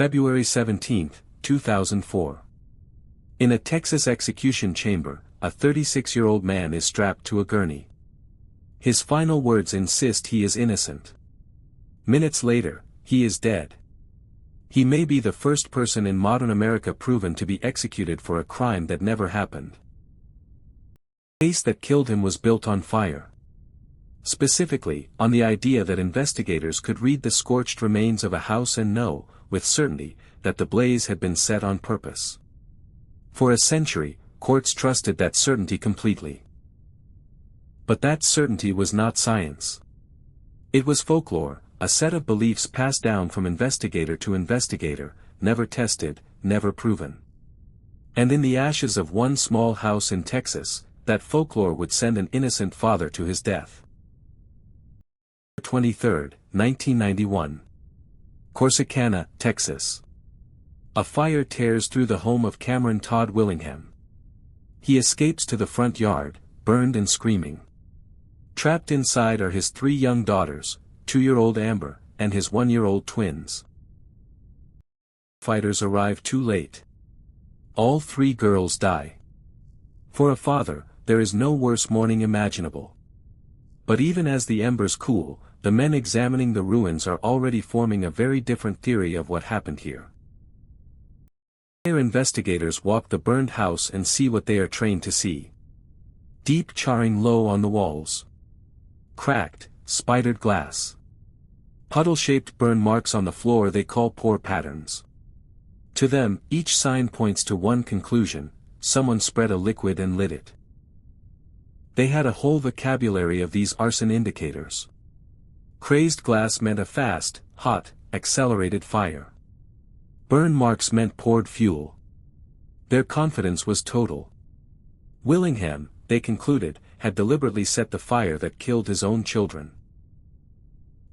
February 17, 2004. In a Texas execution chamber, a 36-year-old man is strapped to a gurney. His final words insist he is innocent. Minutes later, he is dead. He may be the first person in modern America proven to be executed for a crime that never happened. The case that killed him was built on fire. Specifically, on the idea that investigators could read the scorched remains of a house and know, with certainty, that the blaze had been set on purpose. For a century, courts trusted that certainty completely. But that certainty was not science. It was folklore, a set of beliefs passed down from investigator to investigator, never tested, never proven. And in the ashes of one small house in Texas, that folklore would send an innocent father to his death. 23, 1991. Corsicana, Texas. A fire tears through the home of Cameron Todd Willingham. He escapes to the front yard, burned and screaming. Trapped inside are his 3 young daughters, 2-year-old Amber, and his 1-year-old twins. Fighters arrive too late. All 3 girls die. For a father, there is no worse mourning imaginable. But even as the embers cool, the men examining the ruins are already forming a very different theory of what happened here. Fire investigators walk the burned house and see what they are trained to see. Deep charring low on the walls. Cracked, spidered glass. Puddle-shaped burn marks on the floor they call pore patterns. To them, each sign points to one conclusion: someone spread a liquid and lit it. They had a whole vocabulary of these arson indicators. Crazed glass meant a fast, hot, accelerated fire. Burn marks meant poured fuel. Their confidence was total. Willingham, they concluded, had deliberately set the fire that killed his own children.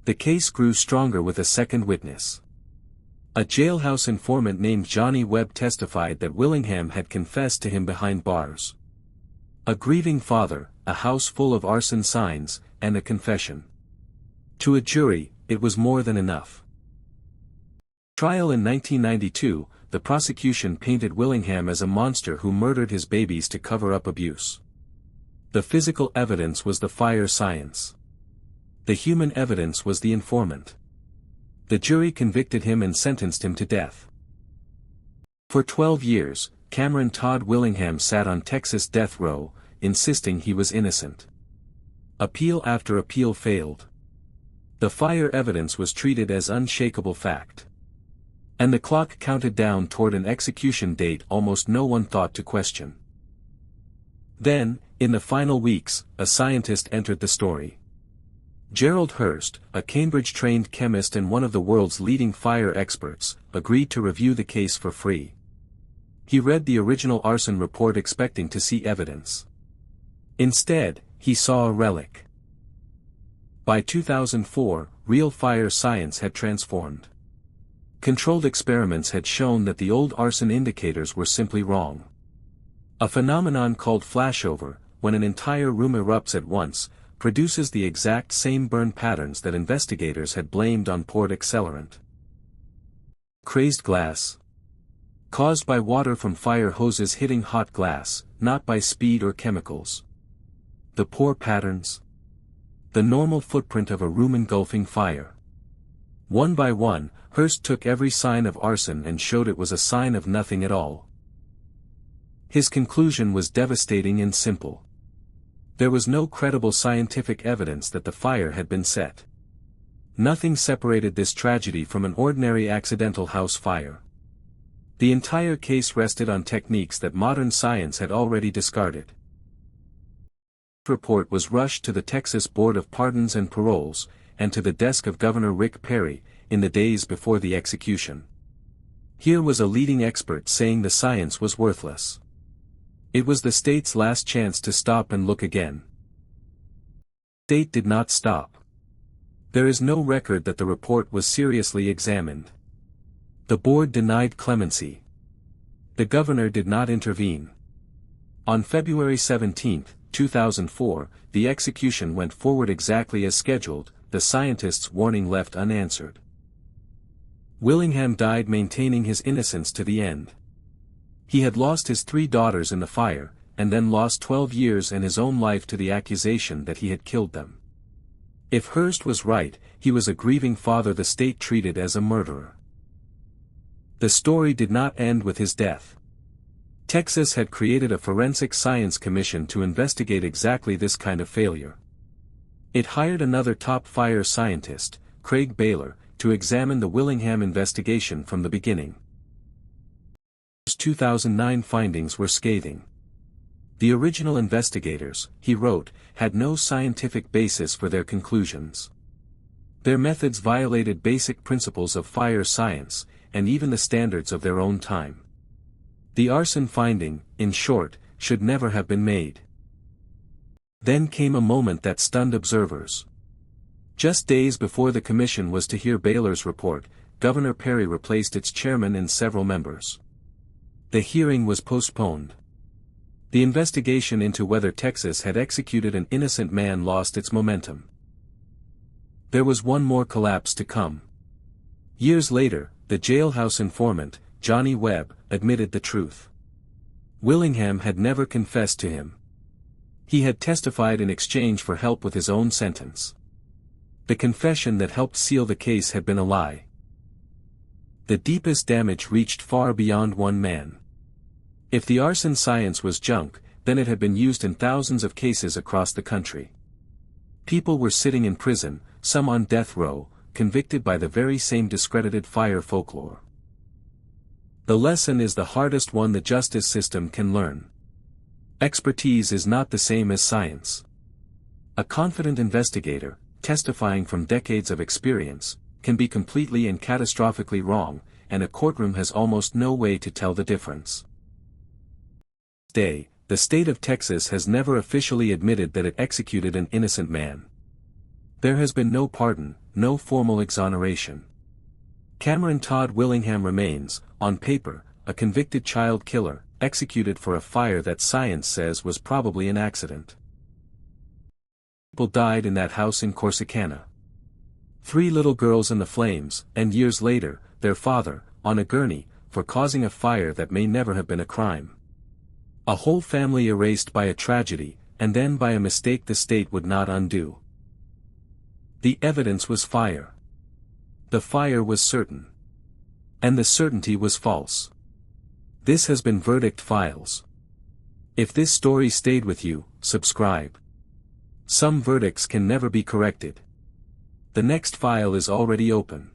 The case grew stronger with a second witness. A jailhouse informant named Johnny Webb testified that Willingham had confessed to him behind bars. A grieving father, a house full of arson signs, and a confession. To a jury, it was more than enough. Trial in 1992, the prosecution painted Willingham as a monster who murdered his babies to cover up abuse. The physical evidence was the fire science. The human evidence was the informant. The jury convicted him and sentenced him to death. For 12 years, Cameron Todd Willingham sat on Texas death row, insisting he was innocent. Appeal after appeal failed. The fire evidence was treated as unshakable fact. And the clock counted down toward an execution date almost no one thought to question. Then, in the final weeks, a scientist entered the story. Gerald Hurst, a Cambridge-trained chemist and one of the world's leading fire experts, agreed to review the case for free. He read the original arson report expecting to see evidence. Instead, he saw a relic. By 2004, real fire science had transformed. Controlled experiments had shown that the old arson indicators were simply wrong. A phenomenon called flashover, when an entire room erupts at once, produces the exact same burn patterns that investigators had blamed on poured accelerant. Crazed glass. Caused by water from fire hoses hitting hot glass, not by speed or chemicals. The pore patterns. The normal footprint of a room engulfing fire. One by one, Hurst took every sign of arson and showed it was a sign of nothing at all. His conclusion was devastating and simple. There was no credible scientific evidence that the fire had been set. Nothing separated this tragedy from an ordinary accidental house fire. The entire case rested on techniques that modern science had already discarded. The report was rushed to the Texas Board of Pardons and Paroles, and to the desk of Governor Rick Perry, in the days before the execution. Here was a leading expert saying the science was worthless. It was the state's last chance to stop and look again. The state did not stop. There is no record that the report was seriously examined. The board denied clemency. The governor did not intervene. On February 17, 2004, the execution went forward exactly as scheduled, the scientist's warning left unanswered. Willingham died maintaining his innocence to the end. He had lost his 3 daughters in the fire, and then lost 12 years and his own life to the accusation that he had killed them. If Hurst was right, he was a grieving father the state treated as a murderer. The story did not end with his death. Texas had created a forensic science commission to investigate exactly this kind of failure. It hired another top fire scientist, Craig Beyler, to examine the Willingham investigation from the beginning. His 2009 findings were scathing. The original investigators, he wrote, had no scientific basis for their conclusions. Their methods violated basic principles of fire science, and even the standards of their own time. The arson finding, in short, should never have been made. Then came a moment that stunned observers. Just days before the commission was to hear Beyler's report, Governor Perry replaced its chairman and several members. The hearing was postponed. The investigation into whether Texas had executed an innocent man lost its momentum. There was one more collapse to come. Years later, the jailhouse informant, Johnny Webb, admitted the truth. Willingham had never confessed to him. He had testified in exchange for help with his own sentence. The confession that helped seal the case had been a lie. The deepest damage reached far beyond one man. If the arson science was junk, then it had been used in thousands of cases across the country. People were sitting in prison, some on death row, convicted by the very same discredited fire folklore. The lesson is the hardest one the justice system can learn. Expertise is not the same as science. A confident investigator, testifying from decades of experience, can be completely and catastrophically wrong, and a courtroom has almost no way to tell the difference. Today, the state of Texas has never officially admitted that it executed an innocent man. There has been no pardon, no formal exoneration. Cameron Todd Willingham remains, on paper, a convicted child killer, executed for a fire that science says was probably an accident. People died in that house in Corsicana. 3 little girls in the flames, and years later, their father, on a gurney, for causing a fire that may never have been a crime. A whole family erased by a tragedy, and then by a mistake the state would not undo. The evidence was fire. The fire was certain. And the certainty was false. This has been Verdict Files. If this story stayed with you, subscribe. Some verdicts can never be corrected. The next file is already open.